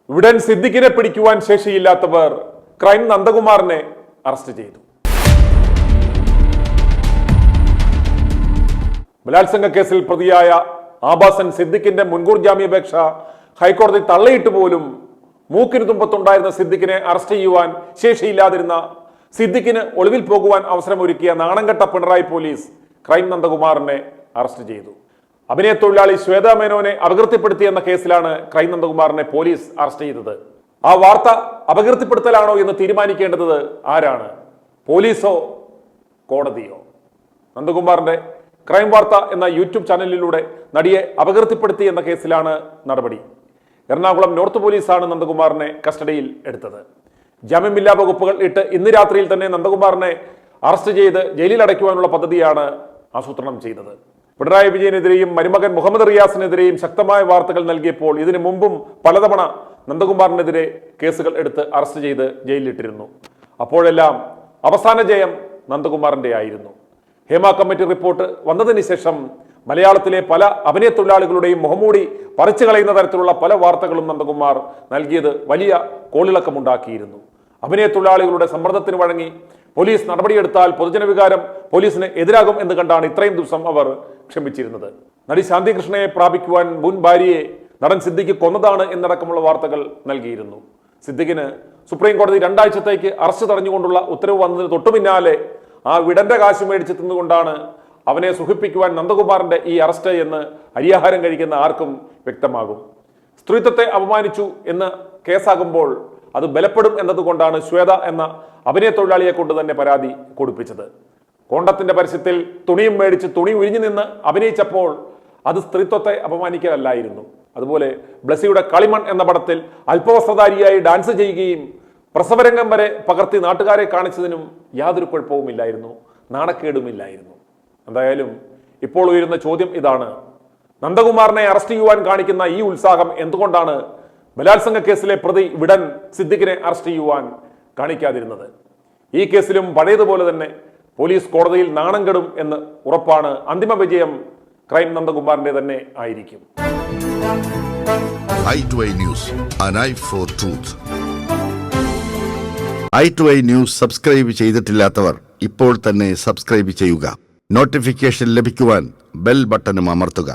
ഉടൻ സിദ്ദിഖിനെ പിടിക്കുവാൻ ശേഷിയില്ലാത്തവർ crime നന്ദകുമാറിനെ arrest ചെയ്തു. ബലാത്സംഗ കേസിൽ പ്രതിയായ ആബാസൻ സിദ്ദിഖിന്റെ മുൻകൂർ ജാമ്യാപേക്ഷ ഹൈക്കോടതി തള്ളിയിട്ട് പോലും മൂക്കിന് തുമ്പത്തുണ്ടായിരുന്ന സിദ്ദിഖിനെ അറസ്റ്റ് ചെയ്യുവാൻ ശേഷിയില്ലാതിരുന്ന സിദ്ദിഖിന് ഒളിവിൽ പോകുവാൻ അവസരമൊരുക്കിയ നാണംകെട്ട പിണറായി പോലീസ് ക്രൈം നന്ദകുമാറിനെ അറസ്റ്റ് ചെയ്തു. അഭിനയ തൊഴിലാളി ശ്വേതാ മേനോനെ അപകീർത്തിപ്പെടുത്തിയെന്ന കേസിലാണ് ക്രൈം നന്ദകുമാറിനെ പോലീസ് അറസ്റ്റ് ചെയ്തത്. ആ വാർത്ത അപകീർത്തിപ്പെടുത്തലാണോ എന്ന് തീരുമാനിക്കേണ്ടത് ആരാണ്? പോലീസോ കോടതിയോ? നന്ദകുമാറിന്റെ ക്രൈം വാർത്ത എന്ന യൂട്യൂബ് ചാനലിലൂടെ നടിയെ അപകീർത്തിപ്പെടുത്തി എന്ന കേസിലാണ് നടപടി. എറണാകുളം നോർത്ത് പോലീസാണ് നന്ദകുമാറിനെ കസ്റ്റഡിയിൽ എടുത്തത്. ജാമ്യമില്ലാ വകുപ്പുകൾ ഇട്ട് ഇന്ന് രാത്രിയിൽ തന്നെ നന്ദകുമാറിനെ അറസ്റ്റ് ചെയ്ത് ജയിലിൽ അടയ്ക്കുവാനുള്ള പദ്ധതിയാണ് ആസൂത്രണം ചെയ്തത്. പിണറായി വിജയനെതിരെയും മരുമകൻ മുഹമ്മദ് റിയാസിനെതിരെയും ശക്തമായ വാർത്തകൾ നൽകിയപ്പോൾ ഇതിനു മുമ്പും പലതവണ നന്ദകുമാറിനെതിരെ കേസുകൾ എടുത്ത് അറസ്റ്റ് ചെയ്ത് ജയിലിലിട്ടിരുന്നു. അപ്പോഴെല്ലാം അവസാന ജയം നന്ദകുമാറിന്റെ ആയിരുന്നു. ഹേമ കമ്മിറ്റി റിപ്പോർട്ട് വന്നതിന് ശേഷം മലയാളത്തിലെ പല അഭിനയ തൊഴിലാളികളുടെയും മുഖംമൂടി പറിച്ചു കളയുന്ന തരത്തിലുള്ള പല വാർത്തകളും നന്ദകുമാർ നൽകിയത് വലിയ കോളിളക്കമുണ്ടാക്കിയിരുന്നു. അഭിനയ തൊഴിലാളികളുടെ സമ്മർദ്ദത്തിന് വഴങ്ങി പോലീസ് നടപടിയെടുത്താൽ പൊതുജനവികാരം പോലീസിന് എതിരാകും എന്ന് കണ്ടാണ് ഇത്രയും ദിവസം അവർ ക്ഷമിച്ചിരുന്നത്. നടി ശാന്തികൃഷ്ണയെ പ്രാപിക്കുവാൻ മുൻ ഭാര്യയെ നടൻ സിദ്ദിഖ് കൊന്നതാണ് എന്നടക്കമുള്ള വാർത്തകൾ നൽകിയിരുന്നു. സിദ്ദിഖിന് സുപ്രീം കോടതി 2 ആഴ്ചത്തേക്ക് അറസ്റ്റ് തടഞ്ഞുകൊണ്ടുള്ള ഉത്തരവ് വന്നതിന് തൊട്ടു പിന്നാലെ ആ വിടന്റെ കാശ് മേടിച്ച് തിന്നുകൊണ്ടാണ് അവനെ സുഖിപ്പിക്കുവാൻ നന്ദകുമാറിന്റെ ഈ അറസ്റ്റ് എന്ന് അരിയാഹാരം കഴിക്കുന്ന ആർക്കും വ്യക്തമാകും. സ്ത്രീത്വത്തെ അപമാനിച്ചു എന്ന് കേസാകുമ്പോൾ അത് ബലപ്പെടും എന്നതുകൊണ്ടാണ് ശ്വേത എന്ന അഭിനയ തൊഴിലാളിയെ കൊണ്ട് തന്നെ പരാതി കൊടുപ്പിച്ചത്. കോണ്ടത്തിന്റെ പരസ്യത്തിൽ തുണിയും മേടിച്ച് തുണി ഉരിഞ്ഞു നിന്ന് അഭിനയിച്ചപ്പോൾ അത് സ്ത്രീത്വത്തെ അപമാനിക്കലല്ലായിരുന്നു. അതുപോലെ ബ്ലസ്സിയുടെ കളിമൺ എന്ന പടത്തിൽ അല്പവസ്ത്രധാരിയായി ഡാൻസ് ചെയ്യുകയും പ്രസവരംഗം വരെ പകർത്തി നാട്ടുകാരെ കാണിച്ചതിനും യാതൊരു കുഴപ്പവുമില്ലായിരുന്നു, നാണക്കേടുമില്ലായിരുന്നു. എന്തായാലും ഇപ്പോൾ ഉയരുന്ന ചോദ്യം ഇതാണ്: നന്ദകുമാറിനെ അറസ്റ്റ് ചെയ്യുവാൻ കാണിക്കുന്ന ഈ ഉത്സാഹം എന്തുകൊണ്ടാണ് ബലാത്സംഗ കേസിലെ പ്രതി വിടൻ സിദ്ദിഖിനെ അറസ്റ്റ് ചെയ്യുവാൻ കാണിക്കാതിരുന്നത്? ഈ കേസിലും പഴയതുപോലെ തന്നെ പോലീസ് കോടതിയിൽ നാണം കെടും എന്ന് ഉറപ്പാണ്. അന്തിമ വിജയം ക്രൈം നന്ദകുമാറിന്റെ തന്നെ ആയിരിക്കും. i2i News, an eye for truth. i2i News subscribe ചെയ്തിട്ടില്ലാത്തവർ ഇപ്പോൾ തന്നെ സബ്സ്ക്രൈബ് ചെയ്യുക. നോട്ടിഫിക്കേഷൻ ലഭിക്കുവാൻ ബെൽ ബട്ടണും അമർത്തുക.